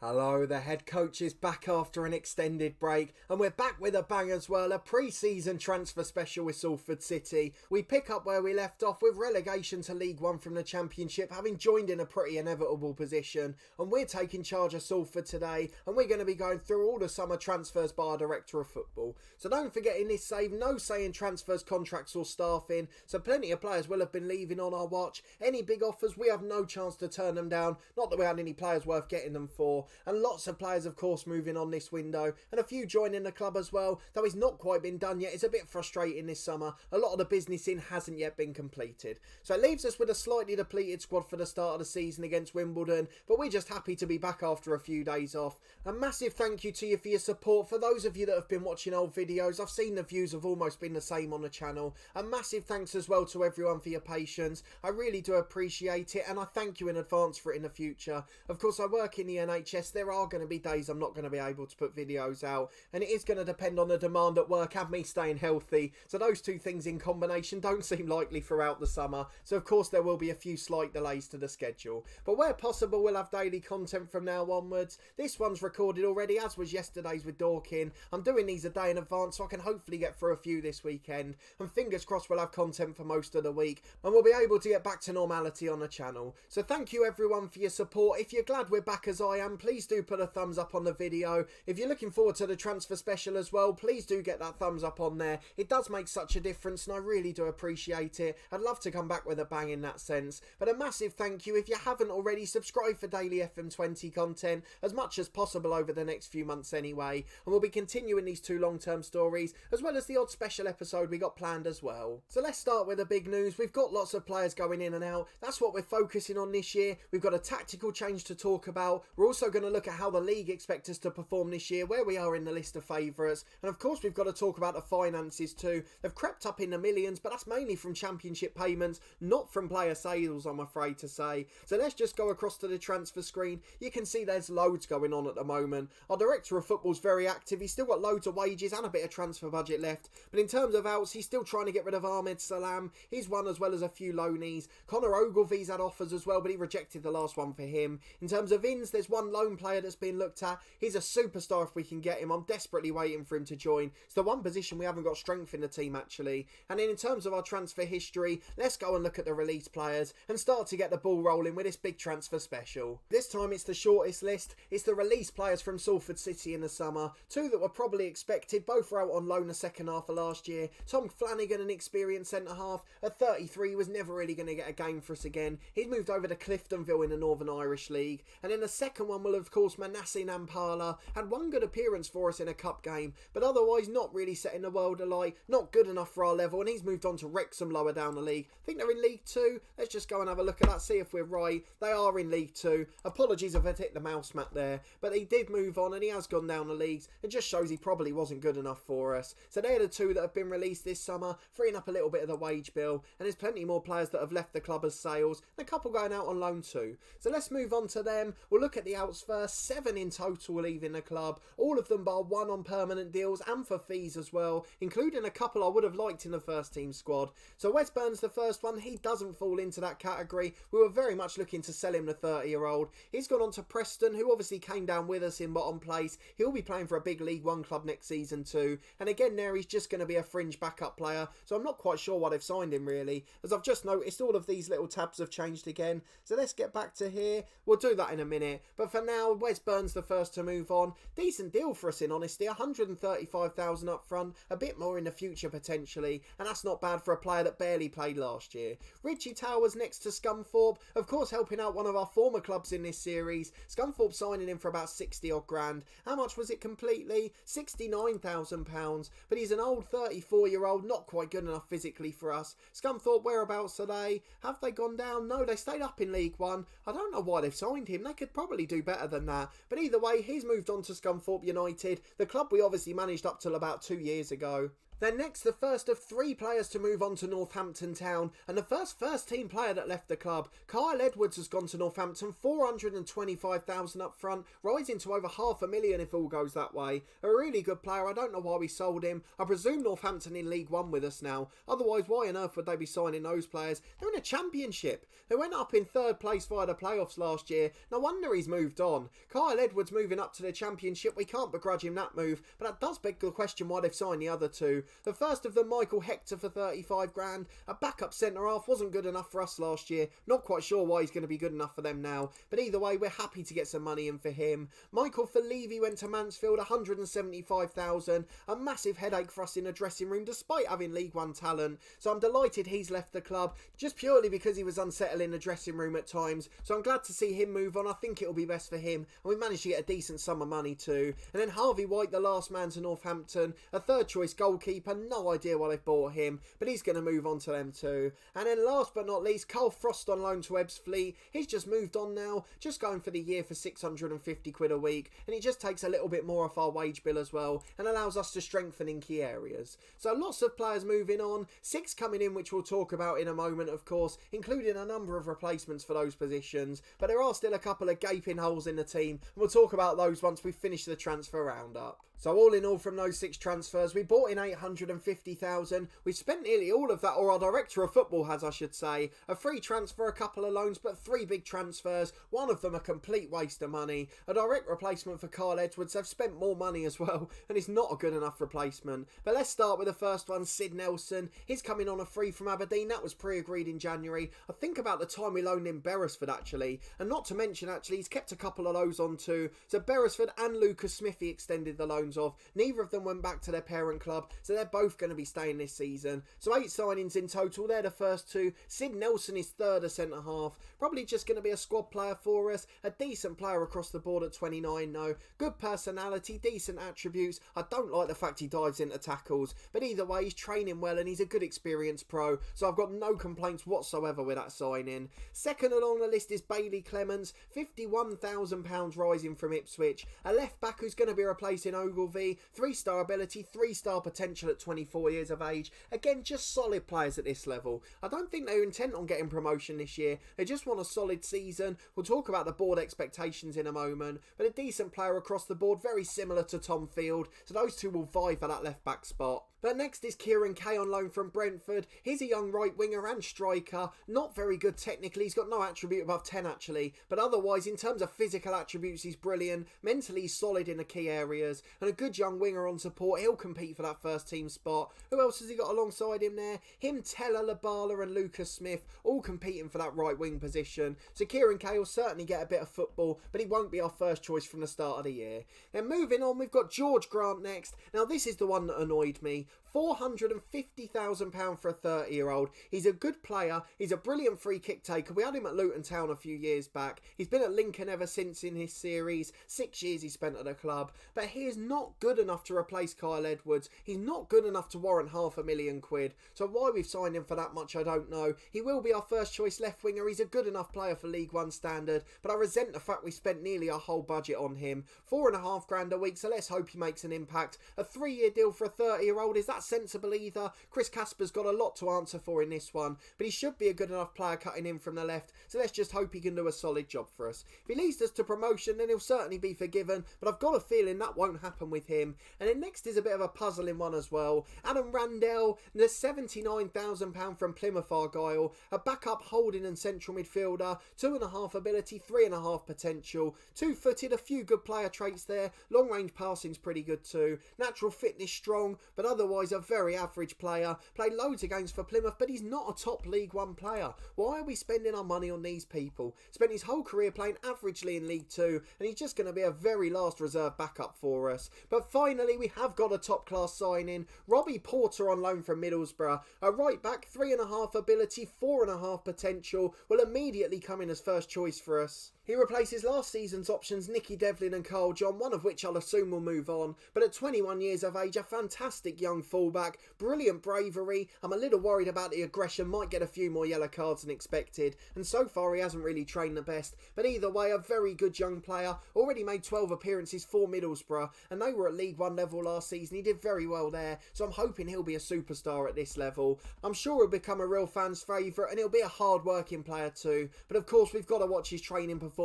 Hello, the head coach is back after an extended break, and we're back with a bang as well, a pre-season transfer special with Salford City. We pick up where we left off with relegation to League One from the Championship, having joined in a pretty inevitable position, and we're taking charge of Salford today, and we're going to be going through all the summer transfers by our Director of Football. So don't forget in this save, no saying transfers, contracts or staffing, so plenty of players will have been leaving on our watch. Any big offers, we have no chance to turn them down, not that we had any players worth getting them for. And lots of players of course moving on this window, and a few joining the club as well, though it's not quite been done yet. It's a bit frustrating this summer. A lot of the business in hasn't yet been completed. So it leaves us with a slightly depleted squad for the start of the season against Wimbledon, but we're just happy to be back after a few days off. A massive thank you to you for your support. For those of you that have been watching old videos, I've seen the views have almost been the same on the channel. A massive thanks as well to everyone for your patience. I really do appreciate it, and I thank you in advance for it in the future. Of course, I work in the NHS. There are going to be days I'm not going to be able to put videos out, and it is going to depend on the demand at work and me staying healthy, so those two things in combination don't seem likely throughout the summer, so of course there will be a few slight delays to the schedule, but where possible we'll have daily content from now onwards. This one's recorded already, as was yesterday's with Dorking. I'm doing these a day in advance so I can hopefully get through a few this weekend, and fingers crossed we'll have content for most of the week and we'll be able to get back to normality on the channel. So thank you everyone for your support. If you're glad we're back as I am, please do put a thumbs up on the video. If you're looking forward to the transfer special as well, please do get that thumbs up on there. It does make such a difference and I really do appreciate it. I'd love to come back with a bang in that sense. But a massive thank you. If you haven't already, subscribe for daily FM20 content as much as possible over the next few months anyway. And we'll be continuing these two long-term stories as well as the odd special episode we got planned as well. So let's start with the big news. We've got lots of players going in and out. That's what we're focusing on this year. We've got a tactical change to talk about. We're also going to look at how the league expect us to perform this year, where we are in the list of favourites, and of course we've got to talk about the finances too. They've crept up in the millions, but that's mainly from championship payments, not from player sales, I'm afraid to say. So let's just go across to the transfer screen. You can see there's loads going on at the moment. Our Director of Football's very active. He's still got loads of wages and a bit of transfer budget left, but in terms of outs, he's still trying to get rid of Ahmed Salam. He's one as well as a few loanees. Connor Ogilvy's had offers as well, but he rejected the last one for him. In terms of ins, there's one loan player that's been looked at. He's a superstar if we can get him. I'm desperately waiting for him to join. It's the one position we haven't got strength in the team actually. And then in terms of our transfer history, let's go and look at the released players and start to get the ball rolling with this big transfer special. This time it's the shortest list. It's the released players from Salford City in the summer. Two that were probably expected. Both were out on loan the second half of last year. Tom Flanagan, an experienced centre half, at 33 was never really going to get a game for us again. He's moved over to Cliftonville in the Northern Irish League. And then the second one will of course Manasseh Nampala. Had one good appearance for us in a cup game, but otherwise not really setting the world alight, not good enough for our level, and he's moved on to Wrexham lower down the league. I think they're in League 2. Let's just go and have a look at that, see if we're right. They are in League 2. Apologies if I hit the mouse mat there, but he did move on and he has gone down the leagues. It just shows he probably wasn't good enough for us. So they're the two that have been released this summer, freeing up a little bit of the wage bill, and there's plenty more players that have left the club as sales, and a couple going out on loan too. So let's move on to them. We'll look at the outs first. 7 in total leaving the club, all of them bar 1 on permanent deals and for fees as well, including a couple I would have liked in the first team squad. So Wes Burns, the first one, he doesn't fall into that category. We were very much looking to sell him, the 30-year-old. He's gone on to Preston, who obviously came down with us in bottom place. He'll be playing for a big League 1 club next season too, and again there he's just going to be a fringe backup player, so I'm not quite sure why they've signed him really, as I've just noticed all of these little tabs have changed again. So let's get back to here. We'll do that in a minute, but for now Wes Burns the first to move on. Decent deal for us in honesty, 135,000 up front, a bit more in the future potentially, and that's not bad for a player that barely played last year. Richie Towers next to Scunthorpe, of course helping out one of our former clubs in this series. Scunthorpe signing him for about 60 odd grand. How much was it completely? £69,000, but he's an old 34-year-old, not quite good enough physically for us. Scunthorpe, whereabouts are they? Have they gone down? No, they stayed up in League 1. I don't know why they've signed him. They could probably do better than that, but either way he's moved on to Scunthorpe United, the club we obviously managed up till about 2 years ago. Then next, the first of 3 players to move on to Northampton Town, and the first team player that left the club. Kyle Edwards has gone to Northampton, 425,000 up front, rising to over $500,000 if all goes that way. A really good player. I don't know why we sold him. I presume Northampton in League One with us now. Otherwise, why on earth would they be signing those players? They're in a championship. They went up in 3rd place via the playoffs last year. No wonder he's moved on. Kyle Edwards moving up to the championship. We can't begrudge him that move, but that does beg the question why they've signed the other 2. The first of them, Michael Hector for 35 grand. A backup centre-half, wasn't good enough for us last year. Not quite sure why he's going to be good enough for them now. But either way, we're happy to get some money in for him. Michael Levy went to Mansfield, 175,000. A massive headache for us in the dressing room, despite having League One talent. So I'm delighted he's left the club, just purely because he was unsettled in the dressing room at times. So I'm glad to see him move on. I think it'll be best for him. And we managed to get a decent sum of money too. And then Harvey White, the last man to Northampton. A 3rd choice goalkeeper. No idea why they've bought him, but he's going to move on to them too. And then last but not least, Carl Frost on loan to Ebbsfleet. He's just moved on now, just going for the year for 650 quid a week, and he just takes a little bit more off our wage bill as well, and allows us to strengthen in key areas. So lots of players moving on, 6 coming in, which we'll talk about in a moment, of course, including a number of replacements for those positions, but there are still a couple of gaping holes in the team, and we'll talk about those once we finish the transfer roundup. So all in all, from those 6 transfers, we bought in 850,000. We've spent nearly all of that, or our director of football has, I should say. A free transfer, a couple of loans, but 3 big transfers. One of them a complete waste of money. A direct replacement for Kyle Edwards. They've spent more money as well, and it's not a good enough replacement. But let's start with the first one, Sid Nelson. He's coming on a free from Aberdeen. That was pre-agreed in January. I think about the time we loaned him Beresford, actually. And not to mention, actually, he's kept a couple of those on too. So Beresford and Lucas Smith he extended the loans of. Neither of them went back to their parent club, so they're both going to be staying this season. So 8 signings in total. They're the first 2. Sid Nelson is 3rd as centre-half. Probably just going to be a squad player for us. A decent player across the board at 29 though. Good personality, decent attributes. I don't like the fact he dives into tackles, but either way, he's training well and he's a good experienced pro, so I've got no complaints whatsoever with that signing. Second along the list is Bailey Clemens, £51,000 rising from Ipswich. A left back who's going to be replacing Ogilvie. 3-star ability, 3-star potential at 24 years of age. Again, just solid players at this level. I don't think they're intent on getting promotion this year. They just want a solid season. We'll talk about the board expectations in a moment, but a decent player across the board, very similar to Tom Field. So those 2 will vie for that left back spot. But next is Kieran Kay on loan from Brentford. He's a young right winger and striker. Not very good technically. He's got no attribute above 10 actually. But otherwise, in terms of physical attributes, he's brilliant. Mentally, he's solid in the key areas. And a good young winger on support. He'll compete for that first team spot. Who else has he got alongside him there? Him, Teller, Labala and Lucas Smith. All competing for that right wing position. So Kieran Kay will certainly get a bit of football. But he won't be our first choice from the start of the year. Then moving on, we've got George Grant next. Now this is the one that annoyed me. £450,000 for a 30-year-old. He's a good player. He's a brilliant free kick taker. We had him at Luton Town a few years back. He's been at Lincoln ever since in his series. 6 years he spent at the club. But he is not good enough to replace Kyle Edwards. He's not good enough to warrant £500,000. So why we've signed him for that much, I don't know. He will be our first choice left winger. He's a good enough player for League One standard. But I resent the fact we spent nearly our whole budget on him. £4,500 a week, so let's hope he makes an impact. A 3-year deal for a 30-year-old, is that sensible either? Chris Casper's got a lot to answer for in this one, but he should be a good enough player cutting in from the left, so let's just hope he can do a solid job for us. If he leads us to promotion, then he'll certainly be forgiven, but I've got a feeling that won't happen with him. And then next is a bit of a puzzling one as well. Adam Randell, the £79,000 from Plymouth Argyle, a backup holding and central midfielder, 2.5 ability, 3.5 potential, 2-footed, a few good player traits there, long range passing's pretty good too, natural fitness strong, but otherwise a very average player, played loads of games for Plymouth, but he's not a top League One player. Why are we spending our money on these people? Spent his whole career playing averagely in League Two, and he's just going to be a very last reserve backup for us. But finally, we have got a top class signing, Robbie Porter on loan from Middlesbrough, a right back, 3.5 ability, 4.5 potential, will immediately come in as first choice for us. He replaces last season's options Nicky Devlin and Carl John, one of which I'll assume will move on, but at 21 years of age, a fantastic young fullback, brilliant bravery. I'm a little worried about the aggression, might get a few more yellow cards than expected, and so far he hasn't really trained the best, but either way, a very good young player, already made 12 appearances for Middlesbrough, and they were at League One level last season. He did very well there, so I'm hoping he'll be a superstar at this level. I'm sure he'll become a real fan's favourite, and he'll be a hard-working player too, but of course we've got to watch his training performance.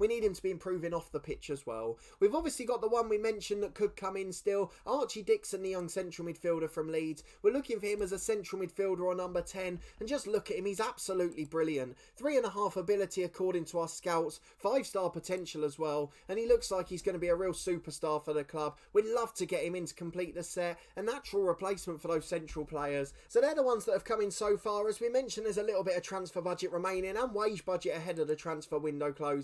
We need him to be improving off the pitch as well. We've obviously got the one we mentioned that could come in still, Archie Dixon, the young central midfielder from Leeds. We're looking for him as a central midfielder or number 10, and just look at him, he's absolutely brilliant. 3.5 ability according to our scouts, 5-star potential as well, and he looks like he's going to be a real superstar for the club. We'd love to get him in to complete the set, a natural replacement for those central players. So they're the ones that have come in so far. As we mentioned, there's a little bit of transfer budget remaining and wage budget ahead of the transfer window closing.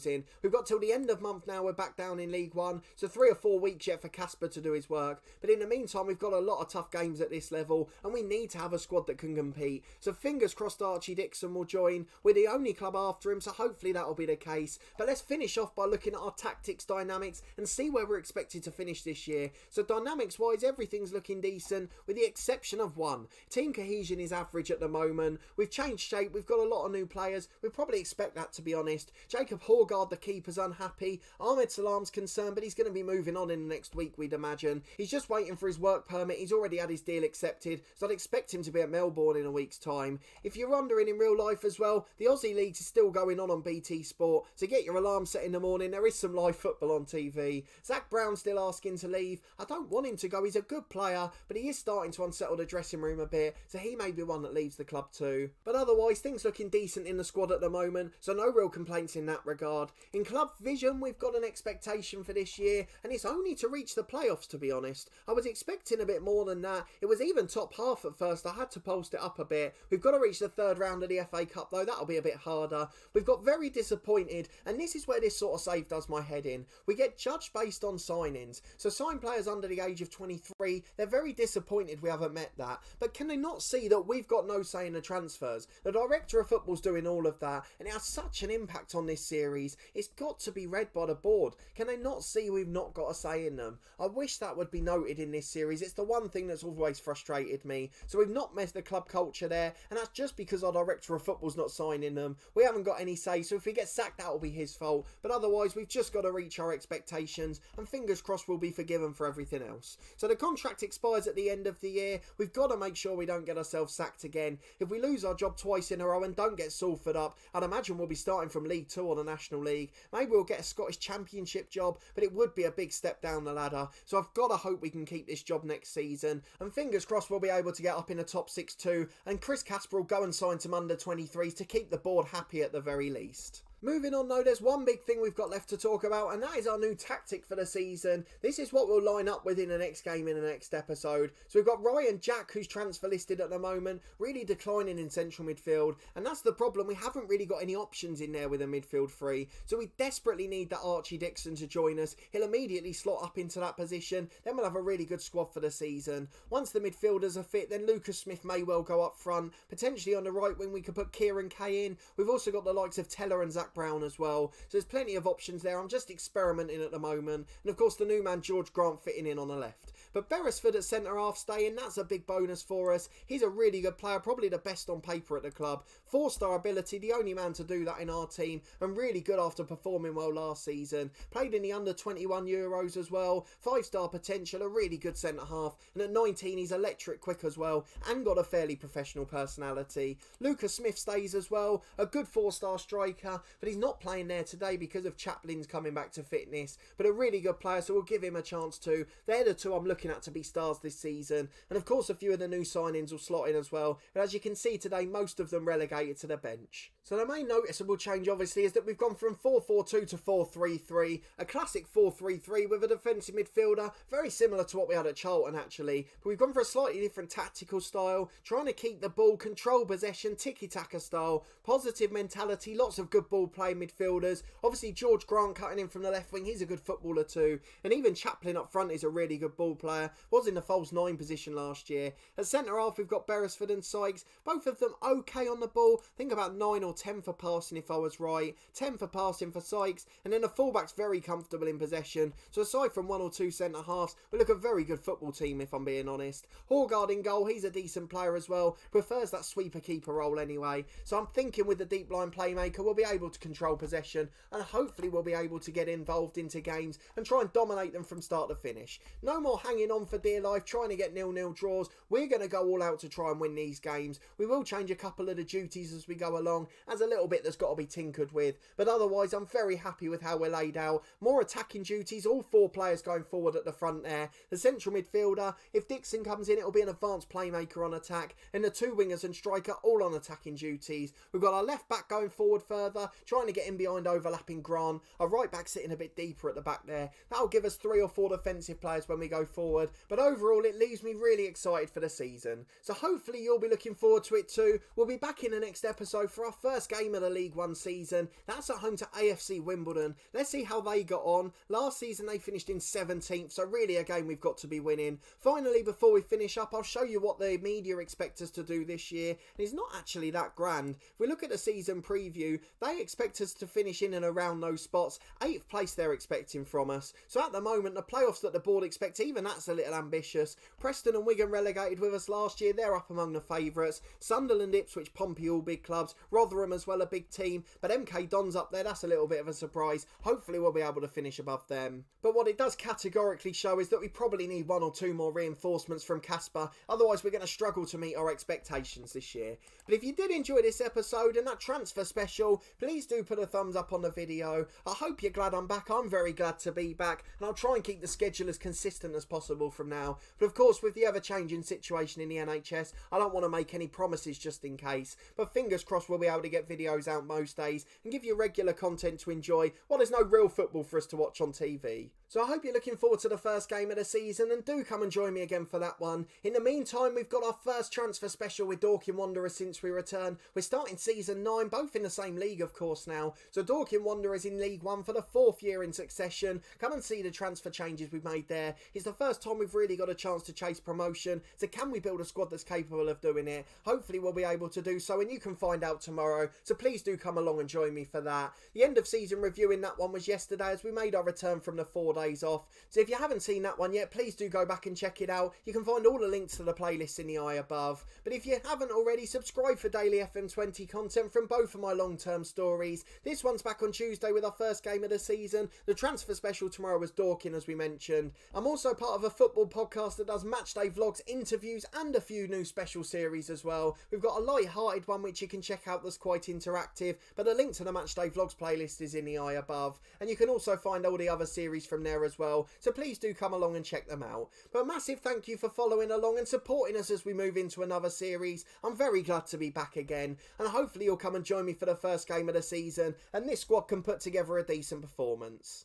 We've got till the end of month now, we're back down in League One, so 3 or 4 weeks yet for Casper to do his work, but in the meantime we've got a lot of tough games at this level and we need to have a squad that can compete. So fingers crossed Archie Dixon will join. We're the only club after him, so hopefully that'll be the case. But let's finish off by looking at our tactics, dynamics, and see where we're expected to finish this year. So dynamics wise, everything's looking decent with the exception of one. Team cohesion is average at the moment. We've changed shape, we've got a lot of new players. We probably expect that, to be honest. Jacob Horgard, the keeper's unhappy. Ahmed Salam's concerned, but he's going to be moving on in the next week, we'd imagine. He's just waiting for his work permit. He's already had his deal accepted, so I'd expect him to be at Melbourne in a week's time. If you're wondering in real life as well, the Aussie Leagues is still going on BT Sport, so get your alarm set in the morning. There is some live football on TV. Zach Brown's still asking to leave. I don't want him to go, he's a good player, but he is starting to unsettle the dressing room a bit, so he may be one that leaves the club too. But otherwise, things looking decent in the squad at the moment, so no real complaints in that regard. In club vision, we've got an expectation for this year, and it's only to reach the playoffs, to be honest. I was expecting a bit more than that. It was even top half at first. I had to post it up a bit. We've got to reach the 3rd round of the FA Cup though. That'll be a bit harder. We've got very disappointed, and this is where this sort of save does my head in. We get judged based on signings. So sign players under the age of 23, they're very disappointed we haven't met that. But can they not see that we've got no say in the transfers? The director of football's doing all of that, and it has such an impact on this series. It's got to be read by the board. Can they not see we've not got a say in them? I wish that would be noted in this series. It's the one thing that's always frustrated me. So we've not met the club culture there, and that's just because our director of football's not signing them. We haven't got any say, so if he gets sacked, that'll be his fault. But otherwise, we've just got to reach our expectations, and fingers crossed we'll be forgiven for everything else. So the contract expires at the end of the year. We've got to make sure we don't get ourselves sacked again. If we lose our job twice in a row and don't get Salford up, I'd imagine we'll be starting from League 2 or the National League. Maybe we'll get a Scottish Championship job, but it would be a big step down the ladder. So I've got to hope we can keep this job next season, and fingers crossed we'll be able to get up in the top 6 too, and Chris Casper will go and sign some under 23s to keep the board happy at the very least. Moving on though, there's one big thing we've got left to talk about, and that is our new tactic for the season. This is what we'll line up with in the next game in the next episode. So we've got Ryan Jack, who's transfer listed at the moment, really declining in central midfield, and that's the problem. We haven't really got any options in there with a midfield three, so we desperately need that Archie Dixon to join us. He'll immediately slot up into that position, then we'll have a really good squad for the season. Once the midfielders are fit, then Lucas Smith may well go up front. Potentially on the right wing we could put Kieran Kay in. We've also got the likes of Teller and Zach Brown as well, so there's plenty of options there. I'm just experimenting at the moment, and of course the new man George Grant fitting in on the left. But Beresford at centre half staying, that's a big bonus for us. He's a really good player, probably the best on paper at the club. 4-star ability, the only man to do that in our team, and really good after performing well last season. Played in the under 21 Euros as well. 5-star potential, a really good centre half, and at 19 he's electric quick as well, and got a fairly professional personality. Lucas Smith stays as well, a good 4-star striker, but he's not playing there today because of Chaplin's coming back to fitness, but a really good player, so we'll give him a chance too. They're the two I'm looking at to be stars this season, and of course a few of the new signings will slot in as well, but as you can see today, most of them relegated to the bench. So the main noticeable change obviously is that we've gone from 4-4-2 to 4-3-3, a classic 4-3-3 with a defensive midfielder, very similar to what we had at Charlton actually, but we've gone for a slightly different tactical style, trying to keep the ball, control possession, tiki-taka style, positive mentality, lots of good ball play midfielders. Obviously George Grant cutting in from the left wing, he's a good footballer too, and even Chaplin up front is a really good ball player, was in the false 9 position last year. At centre half we've got Beresford and Sykes, both of them okay on the ball, I think about 9 or or 10 for passing if I was right, 10 for passing for Sykes, and then the fullback's very comfortable in possession. So aside from one or two centre-halves, we look a very good football team if I'm being honest. Horgard in goal, he's a decent player as well, prefers that sweeper-keeper role anyway. So I'm thinking with the deep line playmaker, we'll be able to control possession, and hopefully we'll be able to get involved into games and try and dominate them from start to finish. No more hanging on for dear life, trying to get 0-0 draws. We're going to go all out to try and win these games. We will change a couple of the duties as we go along, as a little bit that's got to be tinkered with, but otherwise I'm very happy with how we're laid out. More attacking duties, all 4 players going forward at the front there. The central midfielder, if Dixon comes in, it'll be an advanced playmaker on attack, and the 2 wingers and striker all on attacking duties. We've got our left back going forward further, trying to get in behind overlapping Grant. Our right back sitting a bit deeper at the back there. That'll give us 3 or 4 defensive players when we go forward, but overall it leaves me really excited for the season. So hopefully you'll be looking forward to it too. We'll be back in the next episode for our first game of the League One season. That's at home to AFC Wimbledon. Let's see how they got on. Last season they finished in 17th, so really a game we've got to be winning. Finally, before we finish up, I'll show you what the media expect us to do this year, and it's not actually that grand. If we look at the season preview, they expect us to finish in and around those spots. 8th place they're expecting from us. So at the moment, the playoffs that the board expects, even that's a little ambitious. Preston and Wigan relegated with us last year, they're up among the favourites. Sunderland, Ipswich, Pompey, all big clubs. Rotherham as well, a big team. But MK Dons up there, that's a little bit of a surprise. Hopefully we'll be able to finish above them. But what it does categorically show is that we probably need 1 or 2 more reinforcements from Casper. Otherwise we're going to struggle to meet our expectations this year. But if you did enjoy this episode and that transfer special, please do put a thumbs up on the video. I hope you're glad I'm back. I'm very glad to be back, and I'll try and keep the schedule as consistent as possible from now. But of course, with the ever-changing situation in the NHS, I don't want to make any promises just in case. But fingers crossed we'll be able to get videos out most days and give you regular content to enjoy while there's no real football for us to watch on TV. So I hope you're looking forward to the first game of the season, and do come and join me again for that one. In the meantime, we've got our first transfer special with Dorking Wanderers since we return. We're starting season 9, both in the same league of course now. So Dorking Wanderers in League 1 for the 4th year in succession. Come and see the transfer changes we've made there. It's the first time we've really got a chance to chase promotion. So can we build a squad that's capable of doing it? Hopefully we'll be able to do so, and you can find out tomorrow. So please do come along and join me for that. The end of season review in that one was yesterday as we made our return from the 4 days off. So if you haven't seen that one yet, please do go back and check it out. You can find all the links to the playlists in the eye above. But if you haven't already, subscribe for daily FM20 content from both of my long-term stories. This one's back on Tuesday with our first game of the season. The transfer special tomorrow was Dorking, as we mentioned. I'm also part of a football podcast that does matchday vlogs, interviews, and a few new special series as well. We've got a light-hearted one which you can check out that's quite interactive, but the link to the matchday vlogs playlist is in the eye above. And you can also find all the other series from there as well. So please do come along and check them out. But a massive thank you for following along and supporting us as we move into another series. I'm very glad to be back again, and hopefully you'll come and join me for the first game of the season, and this squad can put together a decent performance.